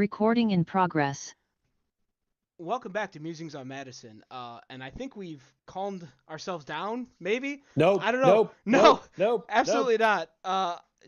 Recording in progress. Welcome back to Musings on Madison. And I think we've calmed ourselves down, maybe? I Nope, don't know. nope, No, nope, nope, nope. absolutely not.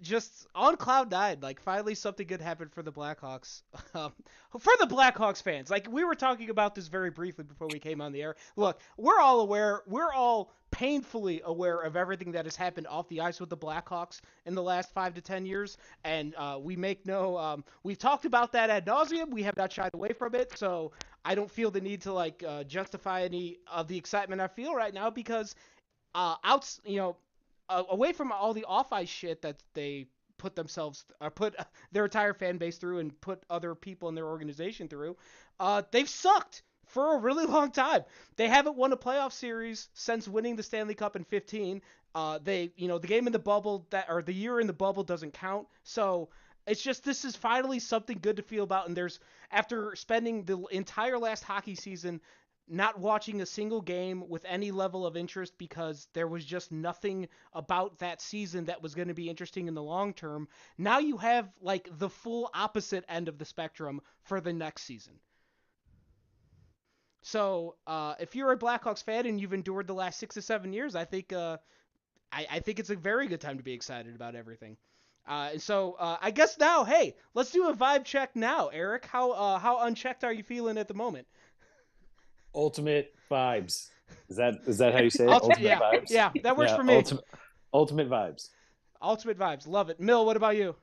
Just on cloud nine. Like, finally something good happened for the Blackhawks. Um, for the Blackhawks fans. Like, we were talking about this very briefly before we came on the air. Look, we're all aware, we're all painfully aware of everything that has happened off the ice with the Blackhawks in the last 5 to 10 years. And we make no, we've talked about that ad nauseum. We have not shied away from it. So I don't feel the need to justify any of the excitement I feel right now because away from all the off ice shit that they put themselves or put their entire fan base through and put other people in their organization through, they've sucked for a really long time. They haven't won a playoff series since winning the Stanley Cup in 15. The game in the bubble the year in the bubble doesn't count. So it's just this is finally something good to feel about. And there's after spending the entire last hockey season not watching a single game with any level of interest because there was just nothing about that season that was going to be interesting in the long term. Now you have like the full opposite end of the spectrum for the next season. So if you're a Blackhawks fan and you've endured the last 6 to 7 years, I think it's a very good time to be excited about everything. I guess now, hey, let's do a vibe check now, Eric. How unchecked are you feeling at the moment? Ultimate vibes. Is that how you say it? Ultimate Yeah, vibes. yeah, that works Yeah, for me. ultimate vibes. Ultimate vibes, love it. Mill, what about you?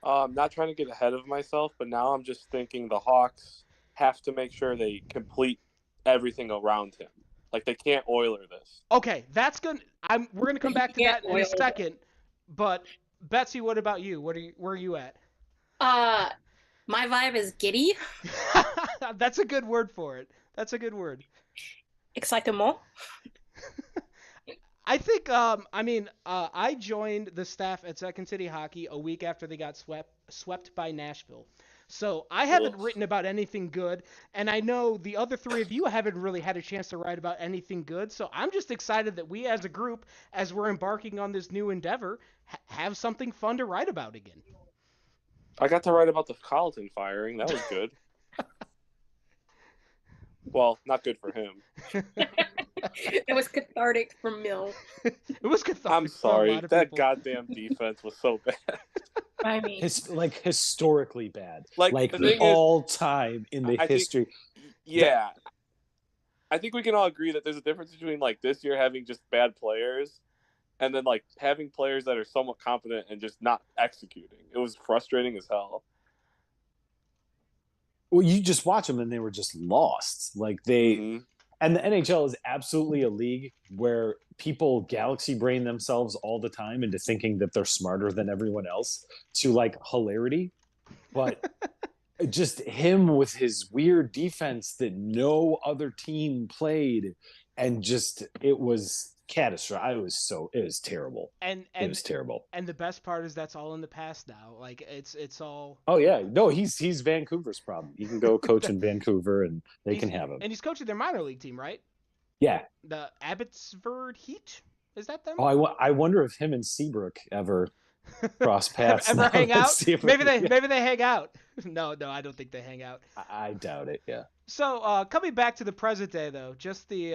Not trying to get ahead of myself, but now I'm just thinking the Hawks have to make sure they complete everything around him. Like they can't Oiler this. Okay, that's good. We're gonna come back to Yeah, that in a second. But Betsy, what about you? Where are you at? Uh, my vibe is giddy. That's a good word for it. That's a good word. Excited more. I think I joined the staff at Second City Hockey a week after they got swept by Nashville. So I haven't written about anything good, and I know the other three of you haven't really had a chance to write about anything good. So I'm just excited that we as a group, as we're embarking on this new endeavor, have something fun to write about again. I got to write about the Carlton firing. That was good. Well, not good for him. It was cathartic for Mill. It was cathartic. I'm for a sorry. lot of That people. goddamn defense was so bad. I mean, Historically bad. Like, Like the the thing is, all time in the I think- history. Yeah. I think we can all agree that there's a difference between like this year having just bad players and then like having players that are somewhat competent and just not executing. It was frustrating as hell. Well, you just watch them and they were just lost. Like they Mhm. and the NHL is absolutely a league where people galaxy brain themselves all the time into thinking that they're smarter than everyone else to like hilarity. But just him with his weird defense that no other team played, and just it was catastrophic. It was terrible. and It was terrible. and the best part is that's all in the past now. Like it's all. Oh yeah, no, he's Vancouver's problem. He can go coach in Vancouver, and they can have him. And he's coaching their minor league team, right? Yeah. The Abbotsford Heat. Is that them? Oh, I wonder if him and Seabrook ever cross paths. Ever now. hang Let's out? see if Maybe we- they hang out. No, I don't think they hang out. I doubt it. Yeah. So coming back to the present day though, just the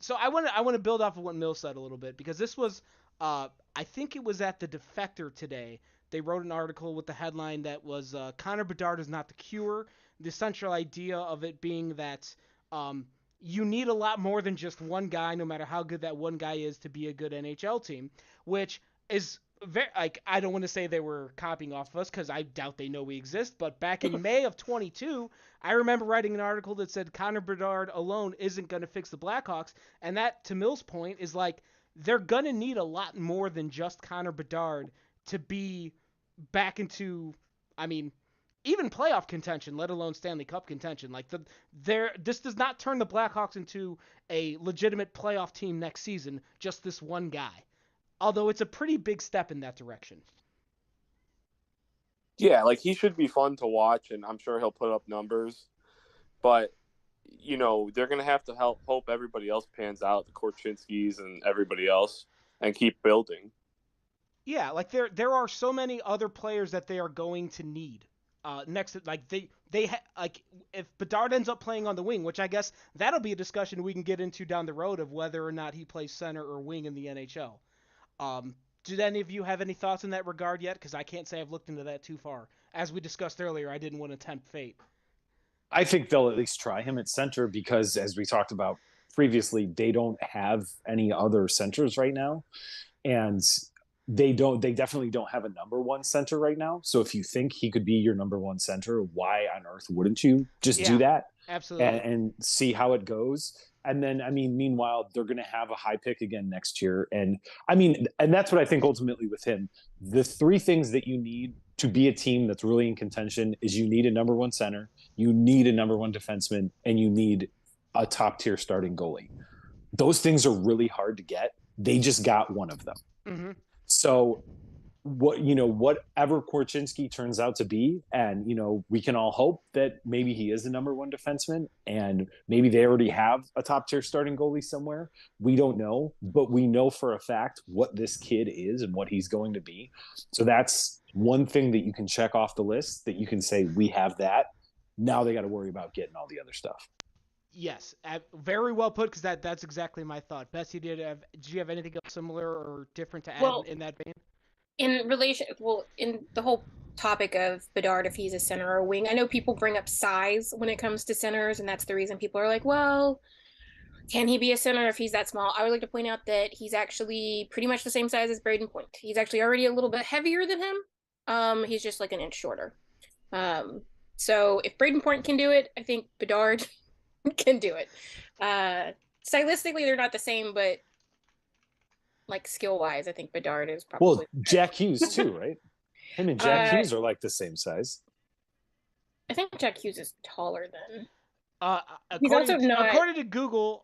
so I want to build off of what Mill said a little bit because this was I think it was at the Defector today. They wrote an article with the headline that was Connor Bedard is not the cure. The central idea of it being that you need a lot more than just one guy, no matter how good that one guy is, to be a good NHL team, which is very like I don't want to say they were copying off of us because I doubt they know we exist. But back in May of 22, I remember writing an article that said Connor Bedard alone isn't going to fix the Blackhawks, and that, to Mill's point, is like they're gonna need a lot more than just Connor Bedard to be back into, I mean, even playoff contention, let alone Stanley Cup contention. Like this does not turn the Blackhawks into a legitimate playoff team next season. Just this one guy. Although it's a pretty big step in that direction. Yeah, like he should be fun to watch, and I'm sure he'll put up numbers. But they're gonna have to hope everybody else pans out, the Korchinskis and everybody else, and keep building. Yeah, like there are so many other players that they are going to need. Next, like like if Bedard ends up playing on the wing, which I guess that'll be a discussion we can get into down the road of whether or not he plays center or wing in the NHL. Um, did any of you have any thoughts in that regard yet? Because I can't say I've looked into that too far. As we discussed earlier, I didn't want to tempt fate. I think they'll at least try him at center because, as we talked about previously, they don't have any other centers right now, and they definitely don't have a number one center right now. So if you think he could be your number one center, why on earth wouldn't you just do Yeah, that absolutely. and see how it goes? And then, I mean, meanwhile, they're going to have a high pick again next year. And I mean, and that's what I think ultimately with him. The three things that you need to be a team that's really in contention is you need a number one center, you need a number one defenseman, and you need a top tier starting goalie. Those things are really hard to get. They just got one of them. Mm-hmm. So whatever Korchinski turns out to be, and we can all hope that maybe he is the number one defenseman, and maybe they already have a top tier starting goalie somewhere. We don't know, but we know for a fact what this kid is and what he's going to be. So that's one thing that you can check off the list that you can say we have that. Now they got to worry about getting all the other stuff. Yes, very well put. Because that's exactly my thought. Bessie, did you have anything else similar or different to add in that vein? In the whole topic of Bedard, if he's a center or a wing, I know people bring up size when it comes to centers, and that's the reason people are like, well, can he be a center if he's that small? I would like to point out that he's actually pretty much the same size as Braden Point. He's actually already a little bit heavier than him. He's just like an inch shorter. So if Braden Point can do it, I think Bedard can do it. Stylistically, they're not the same, but like skill wise, I think Bedard is probably. Well, Jack Hughes too, right? Him and Jack Hughes are like the same size. I think Jack Hughes is taller than. According to Google,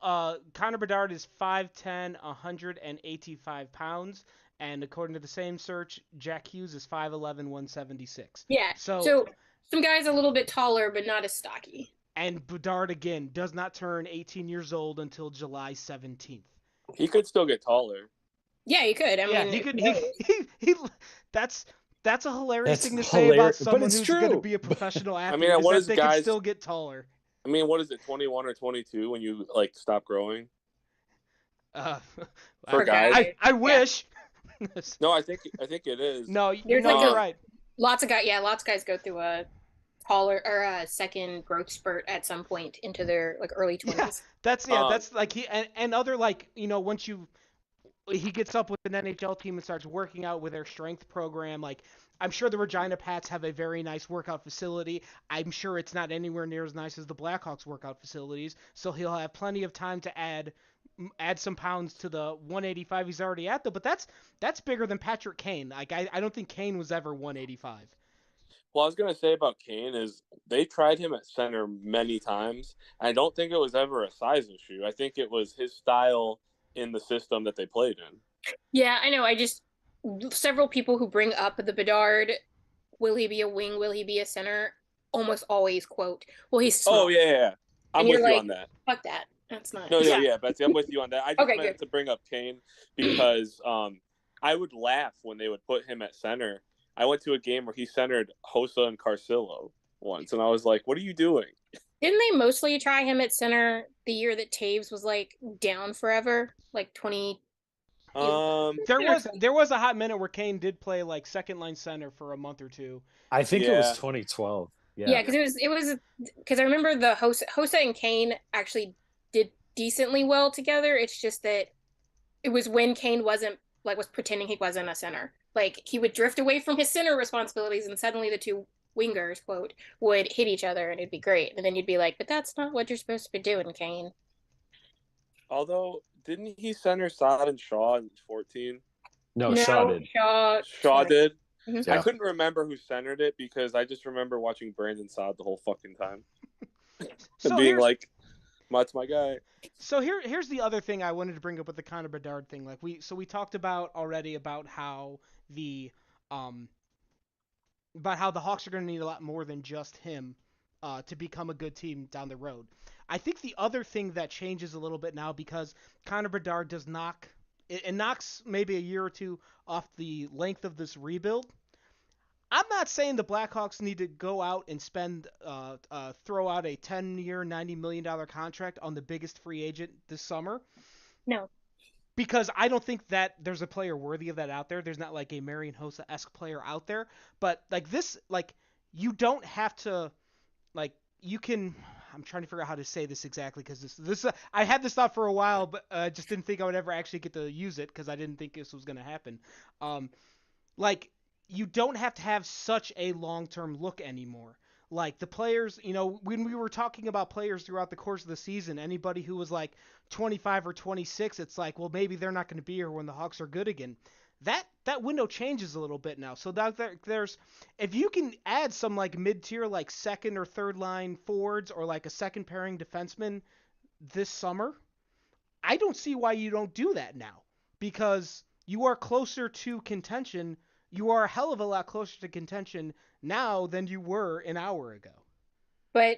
Connor Bedard is 5'10", 185 pounds, and according to the same search, Jack Hughes is 5'11", 176. Yeah. So some guys a little bit taller, but not as stocky. And Bedard again does not turn 18 years old until July 17th. He could still get taller. Yeah, he could. I mean, he could. He that's a hilarious thing to say about someone who's going to be a professional athlete. I mean, what is they guys can still get taller? I mean, what is it, 21 or 22 when you like stop growing? For guys, I wish. No, I think it is. No, you're right. Lots of guys go through a taller or a second growth spurt at some point into their like early 20s. Yeah, that's like he and other like once he gets up with an NHL team and starts working out with their strength program. Like, I'm sure the Regina Pats have a very nice workout facility. I'm sure it's not anywhere near as nice as the Blackhawks workout facilities. So he'll have plenty of time to add some pounds to the 185 he's already at, though. But that's bigger than Patrick Kane. Like, I don't think Kane was ever 185. Well, I was going to say about Kane is they tried him at center many times. I don't think it was ever a size issue. I think it was his style in the system that they played in. Yeah, I know. Several people who bring up the Bedard, will he be a wing, will he be a center, almost always quote, well, he's small. Oh, yeah. I'm with you on that. Fuck that. That's not. No, Betsy, I'm with you on that. I just meant to bring up Kane because I would laugh when they would put him at center. I went to a game where he centered Hossa and Carcillo once, and I was like, what are you doing? Didn't they mostly try him at center the year that Taves was like down forever, like 20? There was a hot minute where Kane did play like second line center for a month or two. I think it was 2012. Yeah, because it was because I remember the Hossa and Kane actually did decently well together. It's just that it was when Kane was pretending he wasn't a center. Like he would drift away from his center responsibilities, and suddenly the two wingers, quote, would hit each other and it'd be great. And then you'd be like, but that's not what you're supposed to be doing, Kane. Although, didn't he center Saad and Shaw in 14? No, Shaw did. Shaw did? Mm-hmm. Yeah. I couldn't remember who centered it because I just remember watching Brandon Saad the whole fucking time. And being like, that's my guy. So here's the other thing I wanted to bring up with the Connor Bedard thing. Like we talked about already about how the Hawks are going to need a lot more than just him to become a good team down the road. I think the other thing that changes a little bit now because Connor Bedard does knock it knocks maybe a year or two off the length of this rebuild. I'm not saying the Blackhawks need to go out and throw out a 10-year, $90 million contract on the biggest free agent this summer. No. Because I don't think that there's a player worthy of that out there. There's not like a Marian Hossa-esque player out there. But like this, like you don't have to, like you can. I'm trying to figure out how to say this exactly because this I had this thought for a while, but I just didn't think I would ever actually get to use it because I didn't think this was going to happen. Like you don't have to have such a long-term look anymore. Like the players, when we were talking about players throughout the course of the season, anybody who was like 25 or 26, it's like, well, maybe they're not going to be here when the Hawks are good again. That window changes a little bit now. So there's if you can add some like mid-tier like second or third line forwards or like a second pairing defenseman this summer, I don't see why you don't do that now because you are closer to contention. You are a hell of a lot closer to contention now than you were an hour ago. But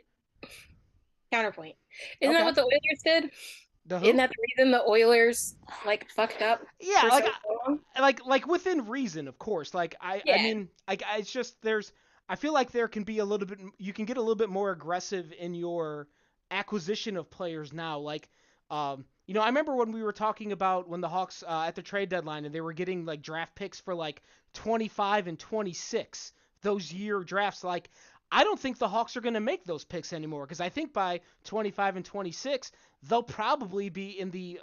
counterpoint. Isn't that what the Oilers did? Isn't that the reason the Oilers like fucked up? Yeah, like within reason, of course. Like I mean, like it's just I feel like there can be a little bit. You can get a little bit more aggressive in your acquisition of players now. Like, I remember when we were talking about when the Hawks at the trade deadline and they were getting like draft picks for like 25 and 26 those year drafts. Like, I don't think the Hawks are going to make those picks anymore because I think by 25 and 26 they'll probably be in the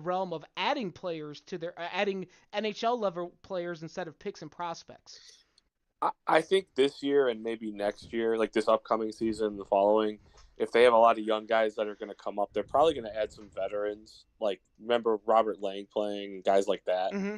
realm of adding players to their adding NHL level players instead of picks and prospects. I think this year and maybe next year, like this upcoming season, the following, if they have a lot of young guys that are going to come up, they're probably going to add some veterans. Like remember Robert Lang playing, guys like that. Mm-hmm.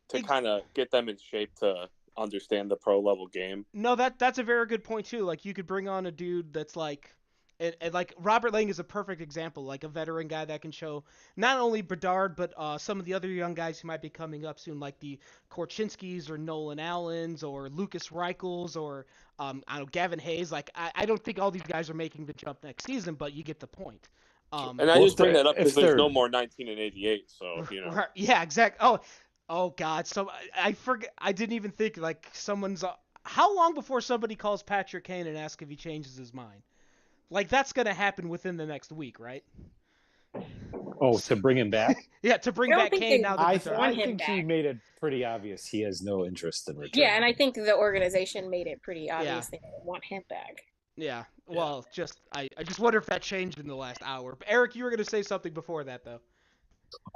To kind of get them in shape to understand the pro level game. No, that's a very good point too. Like you could bring on a dude that's like, and like Robert Lang is a perfect example, like a veteran guy that can show not only Bedard but some of the other young guys who might be coming up soon, like the Korchinskis or Nolan Allens or Lucas Reichels or I don't know, Gavin Hayes. Like I don't think all these guys are making the jump next season, but you get the point. And I just bring that up because there's no more 19 and 88, so Right, yeah, exactly. Oh God! So I forget. I didn't even think like someone's. How long before somebody calls Patrick Kane and asks if he changes his mind? Like that's gonna happen within the next week, right? Oh, to bring him back? Yeah, to bring back Kane now. I think he made it pretty obvious he has no interest in returning. Yeah, and I think the organization made it pretty obvious they want him back. Yeah. Well, I just wonder if that changed in the last hour. But Eric, you were gonna say something before that though.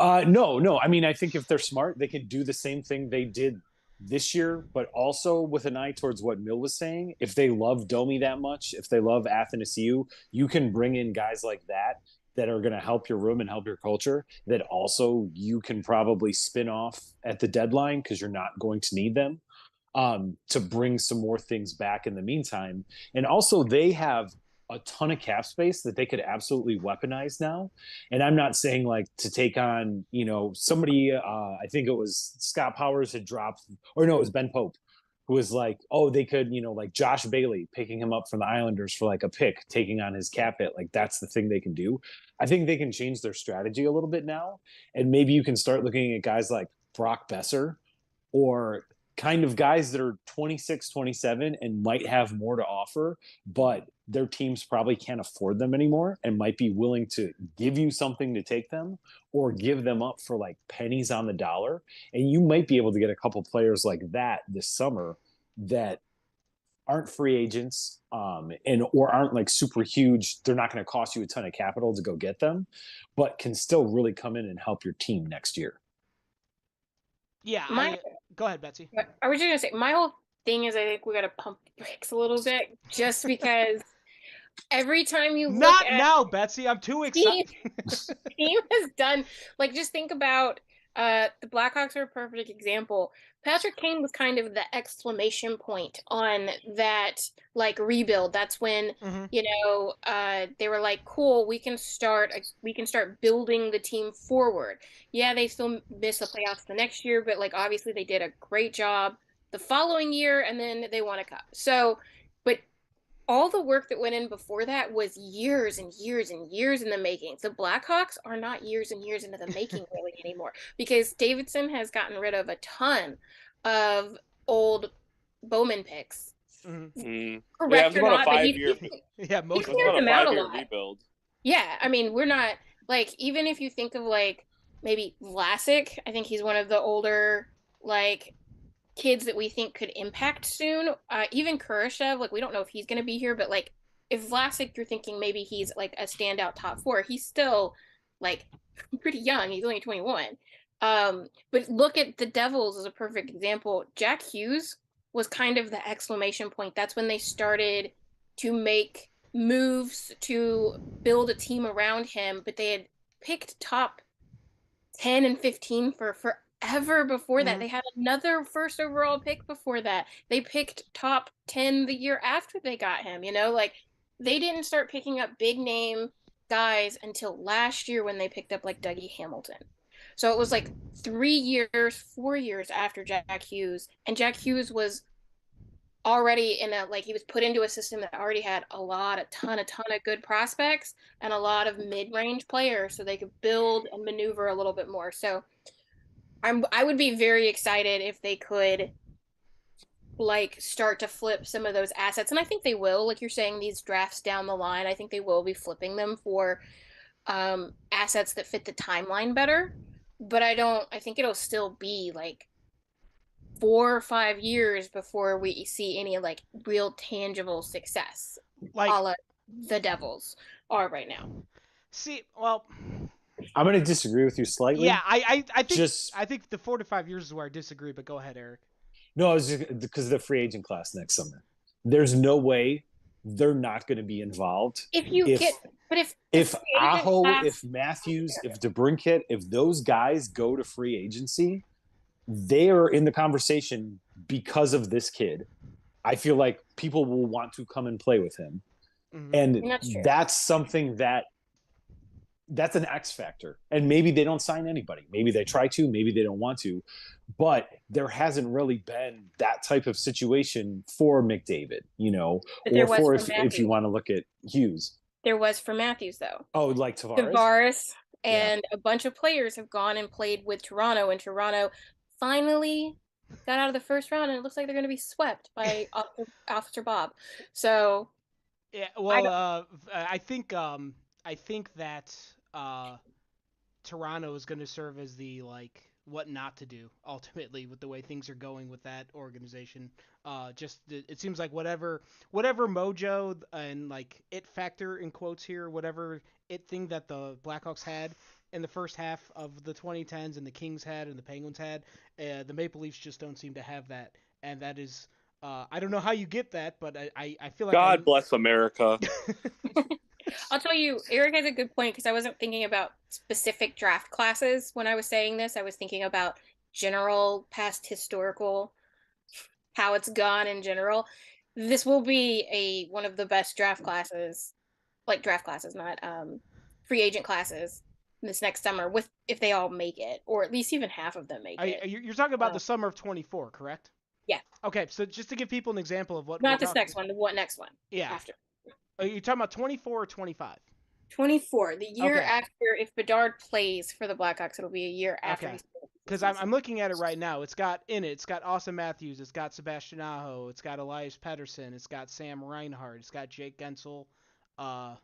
No. I mean, I think if they're smart, they can do the same thing they did this year, but also with an eye towards what Mill was saying. If they love Domi that much, if they love Athanasiou, you can bring in guys like that are going to help your room and help your culture that also you can probably spin off at the deadline because you're not going to need them to bring some more things back in the meantime. And also they have a ton of cap space that they could absolutely weaponize now. And I'm not saying like to take on, somebody, I think it was Scott Powers had dropped, or no, it was Ben Pope, who was like, oh, they could, like Josh Bailey picking him up from the Islanders for like a pick, taking on his cap hit. Like that's the thing they can do. I think they can change their strategy a little bit now. And maybe you can start looking at guys like Brock Besser or kind of guys that are 26, 27 and might have more to offer, but their teams probably can't afford them anymore and might be willing to give you something to take them or give them up for like pennies on the dollar. And you might be able to get a couple players like that this summer that aren't free agents or aren't like super huge. They're not going to cost you a ton of capital to go get them, but can still really come in and help your team next year. Yeah, go ahead, Betsy. I was just going to say, my whole thing is I think we got to pump the brakes a little bit just because every time you look Not now, Betsy. I'm too excited. Team has done, like, just think about the Blackhawks are a perfect example. Patrick Kane was kind of the exclamation point on that, like, rebuild. That's when, they were like, cool, we can start building the team forward. Yeah, they still missed the playoffs the next year, but, like, obviously they did a great job the following year, and then they won a cup. So, but all the work that went in before that was years and years and years in the making. The Blackhawks are not years and years into the making really anymore, because Davidson has gotten rid of a ton of old Bowman picks. Yeah, Correct it or was about a not, but five-year. Yeah, It most was of cleared about a them out a 5-year lot. rebuild. Yeah, I mean, we're not like, even if you think of like maybe Vlasic, I think he's one of the older like kids that we think could impact soon. Even Kurashev, like we don't know if he's going to be here, but like if Vlasic, you're thinking maybe he's like a standout top four. He's still like pretty young. He's only 21. But look at the Devils as a perfect example. Jack Hughes was kind of the exclamation point. That's when they started to make moves to build a team around him, but they had picked top 10 and 15 for forever before that. They had another first overall pick before that. They picked top 10 the year after they got him, like they didn't start picking up big name guys until last year when they picked up like Dougie Hamilton. So it was like 3 years, 4 years after Jack Hughes, and Jack Hughes was already in a, like, he was put into a system that already had a ton of good prospects and a lot of mid-range players, so they could build and maneuver a little bit more. So I would be very excited if they could like start to flip some of those assets, and I think they will. Like you're saying, these drafts down the line, I think they will be flipping them for assets that fit the timeline better. But I think it'll still be like 4 or 5 years before we see any like real tangible success, like a la the Devils are right now. see, well, I'm going to disagree with you slightly. yeah, I think Just- I think the 4 to 5 years is where I disagree. But go ahead, Eric. No, it's just because of the free agent class next summer. There's no way they're not going to be involved. If Aho, if Matthews, if DeBrincat, if those guys go to free agency, they are in the conversation because of this kid. I feel like people will want to come and play with him. Mhm. And that's something that's an X factor. And maybe they don't sign anybody. Maybe they try to, maybe they don't want to. But there hasn't really been that type of situation for McDavid, or for if you want to look at Hughes. There was for Matthews, though. Oh, like Tavares? Tavares and a bunch of players have gone and played with Toronto, and Toronto finally got out of the first round, and it looks like they're going to be swept by Officer Bob. So, yeah, well, I think that Toronto is going to serve as the like what not to do ultimately with the way things are going with that organization. Just it seems like whatever mojo and like it factor in quotes here, whatever it thing that the Blackhawks had in the first half of the 2010s and the Kings had and the Penguins had, the Maple Leafs just don't seem to have that, and that is. I don't know how you get that, but I feel like God bless America. I'll tell you, Eric has a good point, because I wasn't thinking about specific draft classes when I was saying this. I was thinking about general past historical, how it's gone in general. This will be one of the best draft classes, not free agent classes this next summer, if they all make it, or at least even half of them make it. You're talking about the summer of 24, correct? Yeah. Okay, so just to give people an example of what. Not this next one, the next one. Yeah. After. Are you talking about 24 or 25? 24. The year Okay. after, if Bedard plays for the Blackhawks, it'll be a year after. Okay. Because I'm looking at it right now. It's got Austin Matthews, it's got Sebastian Aho, it's got Elias Pettersson, it's got Sam Reinhart, it's got Jake Gensel. Do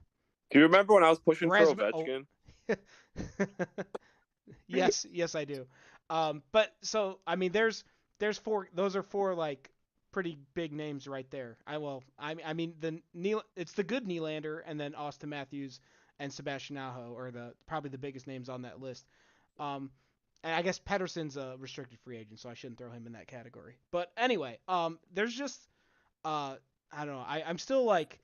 you remember when I was pushing for Rasmus- Ovechkin? Yes, I do. But so I mean, there's 4. Those are 4 like pretty big names right there. I mean it's the good Nylander and then Austin Matthews and Sebastian Aho are probably the biggest names on that list. And I guess Pettersson's a restricted free agent, so I shouldn't throw him in that category. But anyway, there's just I don't know. I'm still like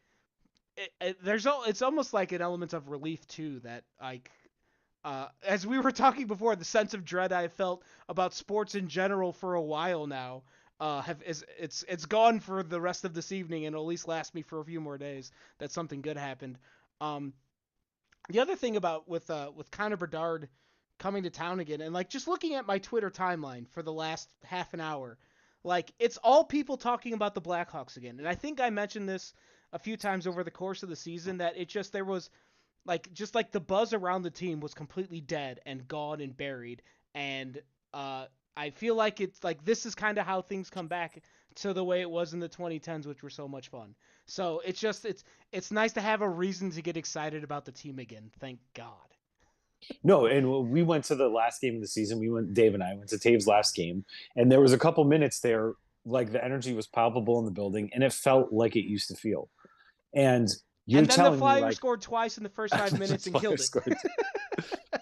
it's almost like an element of relief too that like as we were talking before, the sense of dread I felt about sports in general for a while now it's gone for the rest of this evening, and it'll at least last me for a few more days that something good happened. The other thing about with Connor Bedard coming to town again, and like just looking at my Twitter timeline for the last half an hour, like it's all people talking about the Blackhawks again. And I think I mentioned this a few times over the course of the season that there was like the buzz around the team was completely dead and gone and buried. And I feel like it's like this is kind of how things come back to the way it was in the 2010s, which were so much fun. So it's nice to have a reason to get excited about the team again. Thank God. No, and we went to the last game of the season. Dave and I went to Taves' last game, and there was a couple minutes there, like the energy was palpable in the building, and it felt like it used to feel. And you're and then telling the Flyers me, like, scored twice in the first 5 minutes and killed it.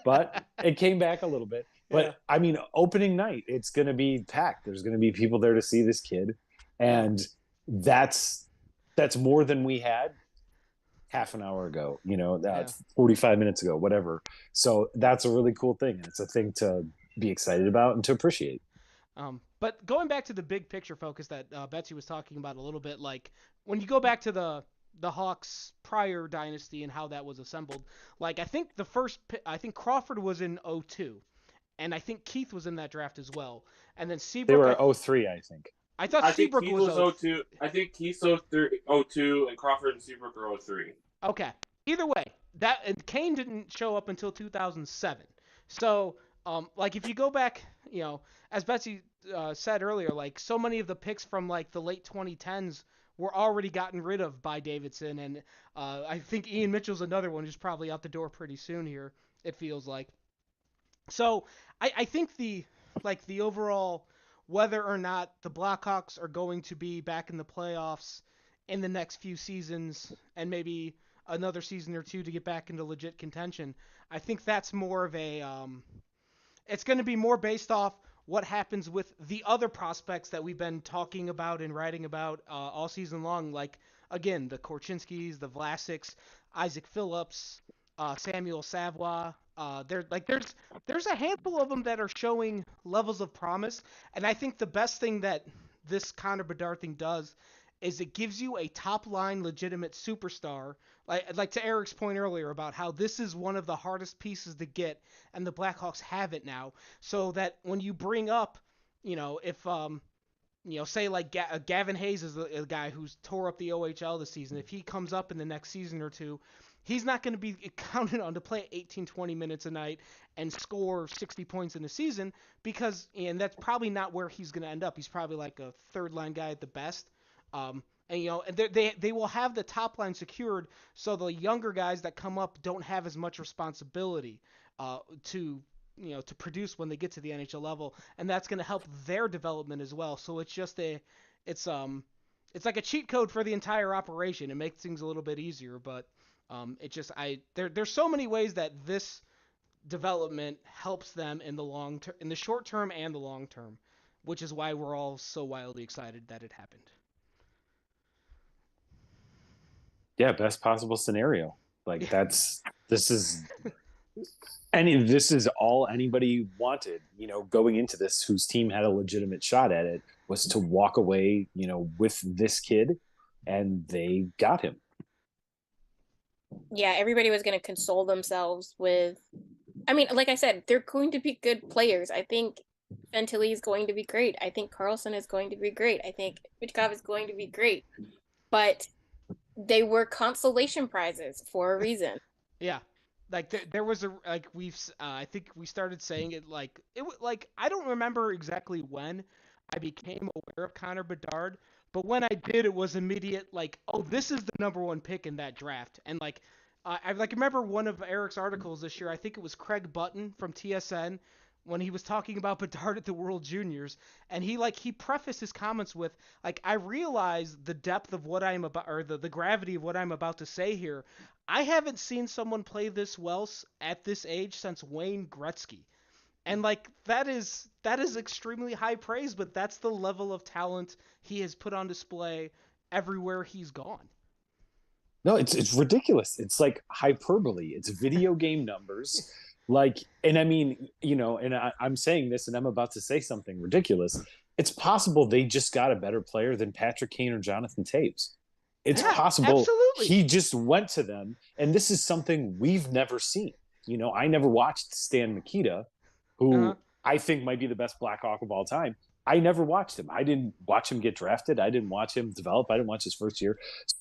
But it came back a little bit. But Yeah. I mean, opening night, it's going to be packed. There's going to be people there to see this kid, and that's more than we had half an hour ago, 45 minutes ago, whatever. So that's a really cool thing. And it's a thing to be excited about and to appreciate. But going back to the big picture focus that Betsy was talking about a little bit, like when you go back to the Hawks prior dynasty and how that was assembled, like I think Crawford was in 02, and I think Keith was in that draft as well. And then Seabrook. They were 03, I think. I thought Seabrook Keith was 02. I think Keith's 02, and Crawford and Seabrook are 03. Okay. Either way, and Kane didn't show up until 2007. So, like if you go back, as Betsy said earlier, like so many of the picks from like the late 2010s were already gotten rid of by Davidson, and I think Ian Mitchell's another one who's probably out the door pretty soon here. It feels like. So I think the overall whether or not the Blackhawks are going to be back in the playoffs in the next few seasons and maybe another season or two to get back into legit contention, I think that's more of a it's going to be more based off what happens with the other prospects that we've been talking about and writing about all season long, like again the Korchinskis, the Vlasics, Isaac Phillips, Samuel Savoie. There's a handful of them that are showing levels of promise, and I think the best thing that this Connor Bedard thing does is it gives you a top line legitimate superstar. Like to Eric's point earlier about how this is one of the hardest pieces to get, and the Blackhawks have it now, so that when you bring up, if say like Gavin Hayes is a guy who's tore up the OHL this season, if he comes up in the next season or two, he's not going to be counted on to play 18, 20 minutes a night and score 60 points in a season and that's probably not where he's going to end up. He's probably like a third line guy at the best. And they will have the top line secured, so the younger guys that come up don't have as much responsibility to produce when they get to the NHL level, and that's going to help their development as well. So it's like a cheat code for the entire operation. It makes things a little bit easier, but there's so many ways that this development helps them in the short term and the long term, which is why we're all so wildly excited that it happened. Yeah, best possible scenario. Like this is all anybody wanted, going into this, whose team had a legitimate shot at it, was to walk away, with this kid, and they got him. Yeah, everybody was going to console themselves with, I mean, like I said, they're going to be good players. I think Fantilli is going to be great. I think Karlsson is going to be great. I think Michkov is going to be great. But they were consolation prizes for a reason. Yeah. Like there was I think we started saying it I don't remember exactly when I became aware of Connor Bedard, but when I did, it was immediate, oh, this is the number one pick in that draft. And I remember one of Eric's articles this year, I think it was Craig Button from TSN, when he was talking about Bedard at the World Juniors, and he prefaced his comments with, I realize the depth of what I'm about, or the gravity of what I'm about to say here. I haven't seen someone play this well at this age since Wayne Gretzky. And that is extremely high praise, but that's the level of talent he has put on display everywhere he's gone. No, it's ridiculous. It's like hyperbole. It's video game numbers. And I mean, and I'm saying this and I'm about to say something ridiculous. It's possible they just got a better player than Patrick Kane or Jonathan Taves. It's possible absolutely. He just went to them, and this is something we've never seen. I never watched Stan Mikita, who I think might be the best Blackhawk of all time. I never watched him. I didn't watch him get drafted. I didn't watch him develop. I didn't watch his first year.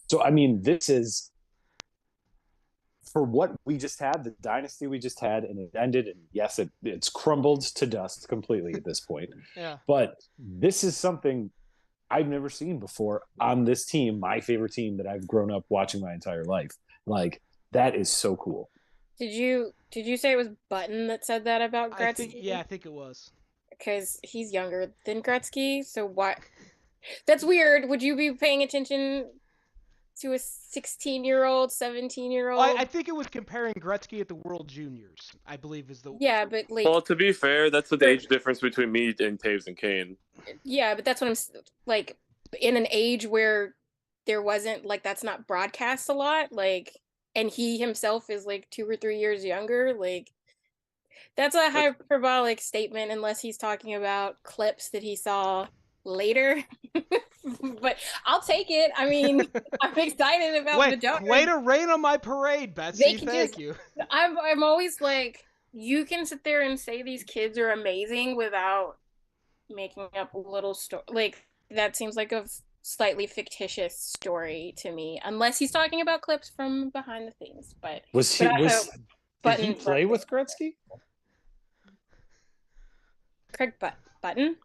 So I mean, this is for what we just had, the dynasty we just had, and it ended. And yes, it's crumbled to dust completely at this point. Yeah. But this is something I've never seen before on this team, my favorite team that I've grown up watching my entire life. Like, that is so cool. Did you say it was Button that said that about Gretzky? I think it was. Because he's younger than Gretzky, so why? That's weird. Would you be paying attention to a 16-year-old, 17-year-old? I think it was comparing Gretzky at the World Juniors, I believe is the. Yeah, but like. Well, to be fair, that's the age difference between me and Taves and Kane. Yeah, but that's what I'm like. In an age where there wasn't like that's not broadcast a lot, like, and he himself is like 2 or 3 years younger, like. That's a hyperbolic statement unless he's talking about clips that he saw later. But I'll take it. I mean, I'm excited about Bedard. Way to rain on my parade, Betsy. Thank you. I'm always like, you can sit there and say these kids are amazing without making up a little story. Like, that seems like a slightly fictitious story to me, unless he's talking about clips from behind the scenes. But did he play with Gretzky? Craig Button?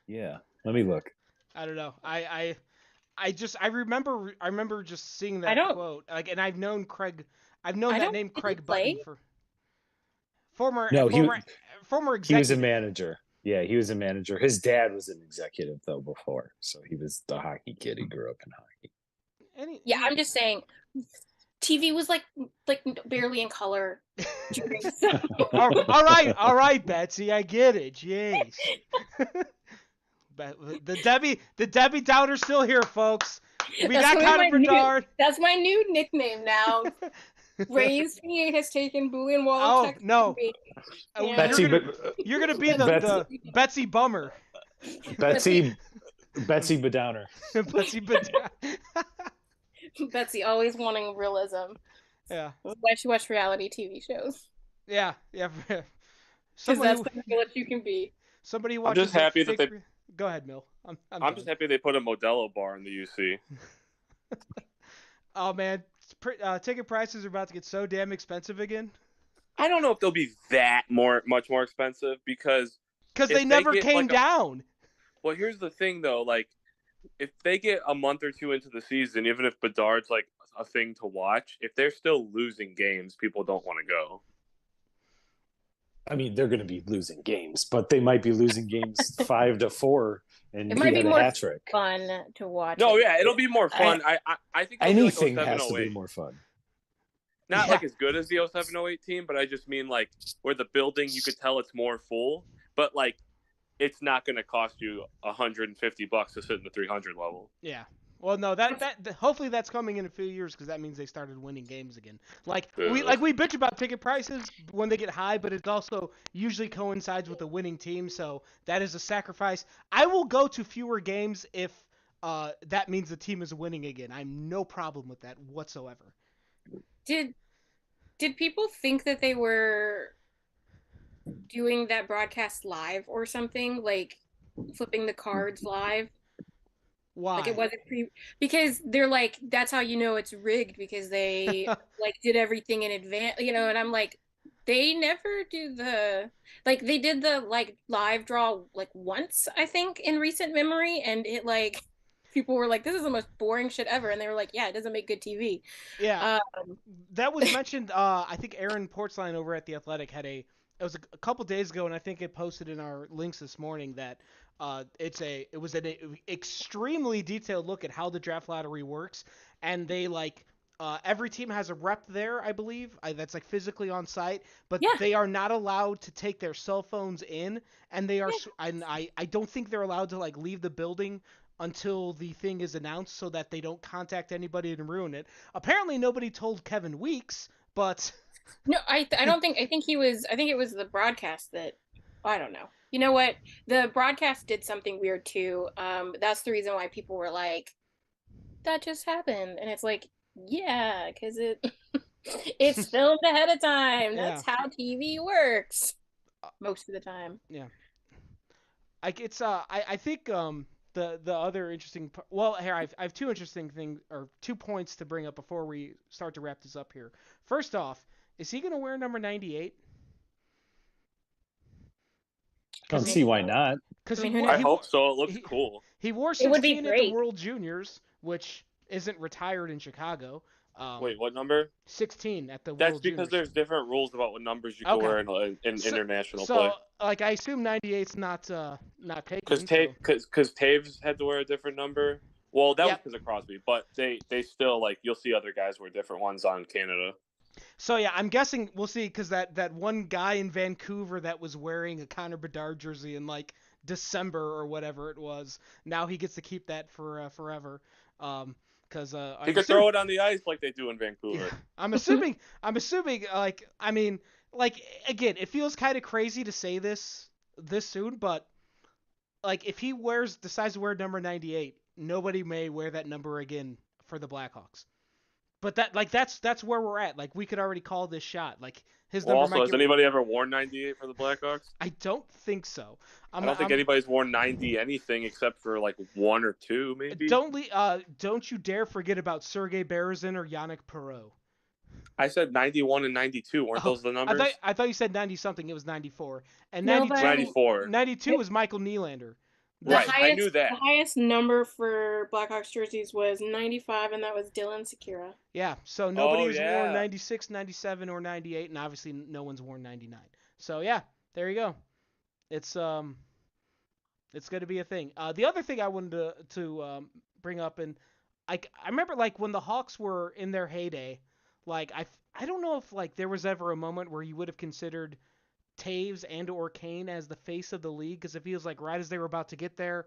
Yeah, let me look. I don't know. I remember just seeing that quote. Like, and I've known that name Craig Button for former executive. He was a manager. Yeah, he was a manager. His dad was an executive though before, so he was the hockey kid. He grew up in hockey. I'm just saying, TV was like barely in color. all right, Betsy, I get it. Jeez. The Debbie Downer's still here, folks. We got Connor Bedard. That's my new nickname now. Raised me has taken Boolean Wall. Oh no, Betsy, you're gonna be the Betsy Bummer. Betsy Bedowner. Betsy Bedowner. Betsy always wanting realism. Yeah. Why she watch reality TV shows? Yeah. Because that's the realest you can be. Somebody watches. I'm just happy that they. Go ahead, Mill. I'm just happy they put a Modelo bar in the UC. Oh man, ticket prices are about to get so damn expensive again. I don't know if they'll be much more expensive because they never came down. Well, here's the thing though, like if they get a month or two into the season, even if Bedard's like a thing to watch, if they're still losing games, people don't want to go. I mean, they're going to be losing games, but they might be losing games 5-4, and it might be more hat trick. Fun to watch. No, yeah, it'll be more fun. I think anything like has to be more fun. Not like as good as the 07-08 team, but I just mean like where the building you could tell it's more full, but like it's not going to cost you $150 to sit in the 300 level. Yeah. Well, no, that hopefully that's coming in a few years because that means they started winning games again. We bitch about ticket prices when they get high, but it also usually coincides with a winning team, so that is a sacrifice. I will go to fewer games if that means the team is winning again. I'm no problem with that whatsoever. Did people think that they were doing that broadcast live or something, like flipping the cards live? Why? Like it wasn't because they're like, that's how you know it's rigged because they like did everything in advance, and I'm like, they never do they did the like live draw like once, I think, in recent memory, and it like people were like, this is the most boring shit ever, and they were like, yeah, it doesn't make good TV. Yeah. That was mentioned, I think Aaron Portzline over at The Athletic it was a couple days ago, and I think it posted in our links this morning that it was an extremely detailed look at how the draft lottery works, and they every team has a rep there, I believe, that's like physically on site, but they are not allowed to take their cell phones in, and they are, and I don't think they're allowed to like leave the building until the thing is announced so that they don't contact anybody and ruin it. Apparently nobody told Kevin Weeks, but no, I think it was the broadcast that, I don't know. You know what? The broadcast did something weird too. That's the reason why people were like, that just happened. And it's like, yeah, because it's filmed ahead of time. That's how TV works most of the time. Yeah. I think the other interesting well, here I have two interesting things or 2 points to bring up before we start to wrap this up here. First off, is he going to wear number 98? I don't see why not. Because I mean, who he, knows? I he, hope so. It looks he, cool. he wore It would be 16 at the great. World Juniors, which isn't retired in Chicago. Wait, what number? 16 at the That's World because Juniors. there's different rules about what numbers you can Okay. wear in international So, play. like, I assume 98's not taken. Because Taves had to wear a different number. Well, that was because of Crosby, but they still, like, you'll see other guys wear different ones on Canada. So yeah, I'm guessing we'll see because that one guy in Vancouver that was wearing a Connor Bedard jersey in like December or whatever it was, now he gets to keep that for forever. Because he could throw it on the ice like they do in Vancouver. Yeah, I'm assuming like I mean like again, it feels kind of crazy to say this soon, but like if he decides to wear number 98, nobody may wear that number again for the Blackhawks. But that's where we're at. Like we could already call this shot. Like his Well, number also, might has get... anybody ever worn 98 for the Blackhawks? I don't think so. I don't think anybody's worn 90 anything except for like one or two, maybe. Don't you dare forget about Sergei Berezin or Yannick Perreault. I said 91 and 92. Weren't those the numbers? I thought you said 90 something. It was 94. And No, 92, but- 94. 92 was Michael Nylander. Right, I knew that. The highest number for Blackhawks jerseys was 95, and that was Dylan Sekura. Yeah, so nobody has yeah. worn 96, 97, or 98, and obviously no one's worn 99. So yeah, there you go. It's going to be a thing. The other thing I wanted to bring up, and I remember like when the Hawks were in their heyday, like I don't know if like there was ever a moment where you would have considered Taves and or Kane as the face of the league, because it feels like right as they were about to get there,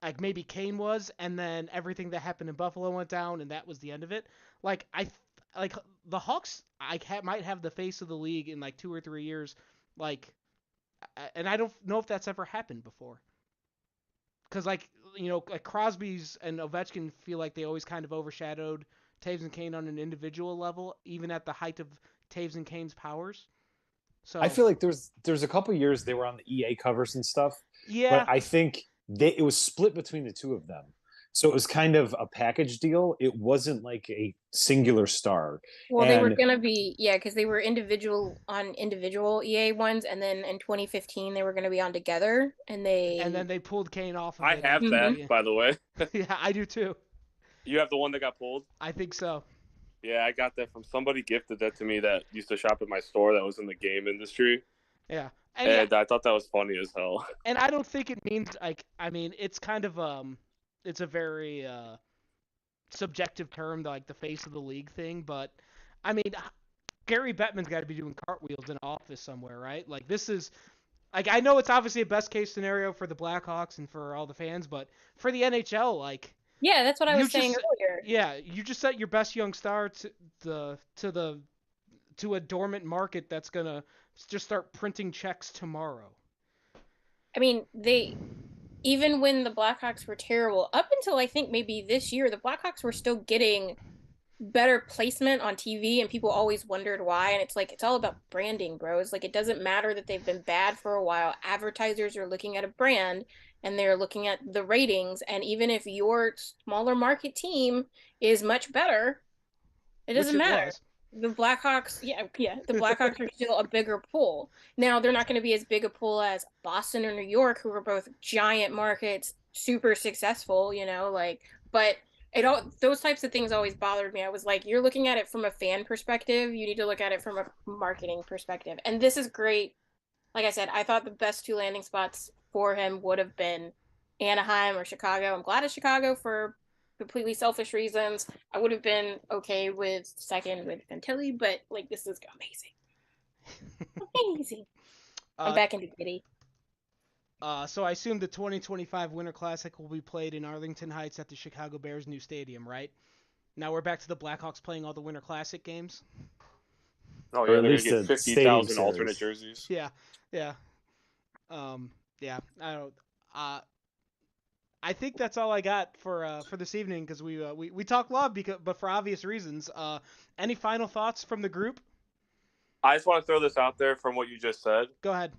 like maybe Kane was, and then everything that happened in Buffalo went down, and that was the end of it. Like like the Hawks, might have the face of the league in like 2 or 3 years, like, and I don't know if that's ever happened before. Because like like Crosby's and Ovechkin feel like they always kind of overshadowed Taves and Kane on an individual level, even at the height of Taves and Kane's powers. So I feel like there's a couple years they were on the EA covers and stuff. yeah, But I think it was split between the two of them. So it was kind of a package deal. It wasn't like a singular star. Well, they were And- gonna be because they were individual EA ones, and then in 2015 they were gonna be on together, and then they pulled Kane off of I it. have that, by the way. Yeah, I do too. You have the one that got pulled? I think so. Yeah, I got that from somebody gifted that to me that used to shop at my store that was in the game industry. Yeah. And I thought that was funny as hell. And I don't think it means like I mean it's kind of it's a very subjective term, like the face of the league thing, but I mean Gary Bettman's got to be doing cartwheels in an office somewhere, right? Like this is like I know it's obviously a best case scenario for the Blackhawks and for all the fans, but for the NHL, like yeah, that's what I You was saying just- earlier. yeah, you just set your best young star to a dormant market that's gonna just start printing checks tomorrow. I mean, even when the Blackhawks were terrible, up until I think maybe this year, the Blackhawks were still getting better placement on TV, and people always wondered why. And it's like, it's all about branding, bros. Like, it doesn't matter that they've been bad for a while. Advertisers are looking at a brand and they're looking at the ratings. And even if your smaller market team is much better, it doesn't Which matter. was. The Blackhawks, the Blackhawks are still a bigger pool. Now, they're not going to be as big a pool as Boston or New York, who are both giant markets, super successful, but those types of things always bothered me. I was like, you're looking at it from a fan perspective. You need to look at it from a marketing perspective. And this is great. Like I said, I thought the best 2 landing spots for him would have been Anaheim or Chicago. I'm glad it's Chicago for completely selfish reasons. I would have been okay with second with Fantilli, but like this is amazing. Amazing. I'm back into Giddy. So I assume the 2025 Winter Classic will be played in Arlington Heights at the Chicago Bears' new stadium, right? Now we're back to the Blackhawks playing all the Winter Classic games. Oh Or yeah, at they're least gonna a get stadium 50,000 alternate series. jerseys. Yeah. Yeah. I don't. I think that's all I got for this evening because we talk love but for obvious reasons. Any final thoughts from the group? I just want to throw this out there from what you just said. Go ahead.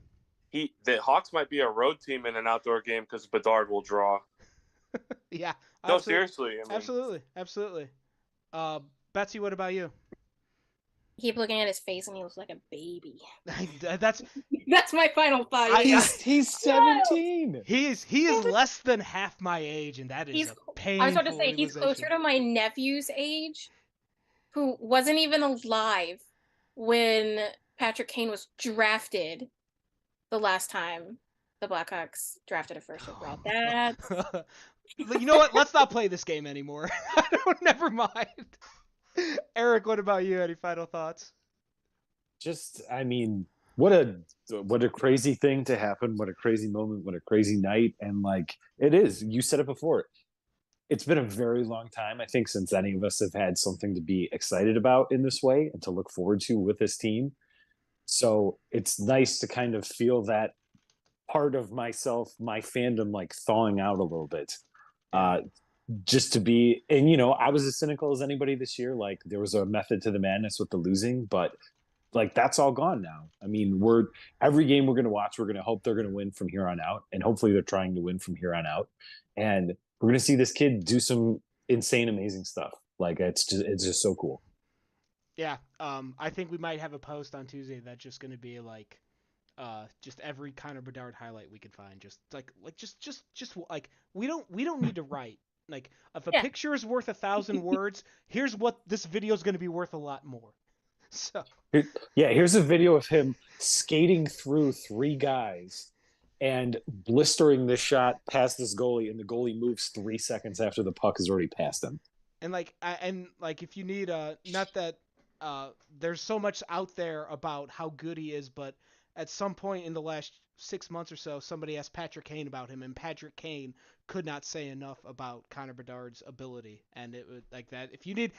The Hawks might be a road team in an outdoor game because Bedard will draw. Yeah. No, Absolutely. seriously. I mean, Absolutely. Betsy, what about you? Keep looking at his face, and he looks like a baby. That's That's my final thought. He's 17. he is less than half my age, and that is He's. a I was about to painful say he's closer realization. to my nephew's age, who wasn't even alive when Patrick Kane was drafted the last time the Blackhawks drafted a first overall. That's You know what? Let's not play this game anymore. Never mind. Eric, what about you? Any final thoughts? Just, I mean, what a crazy thing to happen. What a crazy moment. What a crazy night. And like, it is. You said it before. It's been a very long time, I think, since any of us have had something to be excited about in this way and to look forward to with this team. So it's nice to kind of feel that part of myself, my fandom, like thawing out a little bit. Uh, just to be, and I was as cynical as anybody this year. Like there was a method to the madness with the losing, but like that's all gone now. I mean, every game we're going to watch, we're going to hope they're going to win from here on out, and hopefully they're trying to win from here on out. And we're going to see this kid do some insane, amazing stuff. Like it's just so cool. Yeah. I think we might have a post on Tuesday that's just going to be like, just every Connor Bedard highlight we could find. Just like we don't need to write. Like if a yeah. picture is worth 1,000 words, here's what this video is going to be worth a lot more. So Yeah, here's a video of him skating through three guys and blistering this shot past this goalie, and the goalie moves 3 seconds after the puck has already passed him. and like if you need not that there's so much out there about how good he is, but at some point in the last 6 months or so, somebody asked Patrick Kane about him, and Patrick Kane could not say enough about Connor Bedard's ability. And it would like that. If you need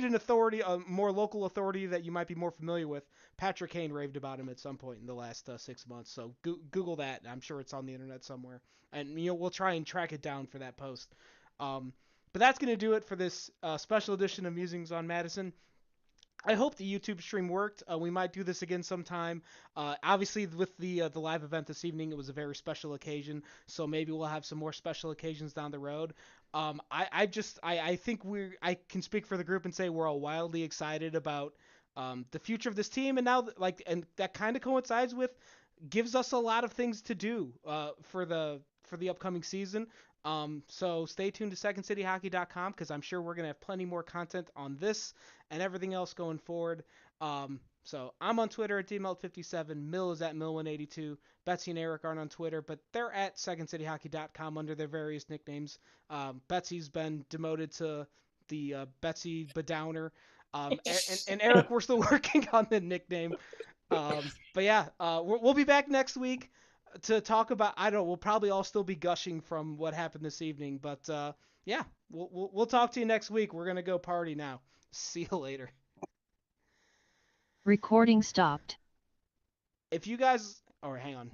an authority, a more local authority that you might be more familiar with, Patrick Kane raved about him at some point in the last 6 months. So Google that. I'm sure it's on the internet somewhere, and we'll try and track it down for that post. But that's going to do it for this special edition of Musings on Madison. I hope the YouTube stream worked. We might do this again sometime. Obviously, with the live event this evening, it was a very special occasion. So maybe we'll have some more special occasions down the road. I think I can speak for the group and say we're all wildly excited about the future of this team, and now and that kind of coincides with gives us a lot of things to do for the upcoming season. So stay tuned to SecondCityHockey.com because I'm sure we're going to have plenty more content on this and everything else going forward. So I'm on Twitter at DMelt57. Mill is at Mill182. Betsy and Eric aren't on Twitter, but they're at SecondCityHockey.com under their various nicknames. Betsy's been demoted to the Betsy Bedowner. And Eric, we're still working on the nickname. But yeah, we'll be back next week to talk about. I don't know. We'll probably all still be gushing from what happened this evening, but yeah, we'll talk to you next week. We're gonna go party now. See you later. Recording stopped. If you guys, hang on.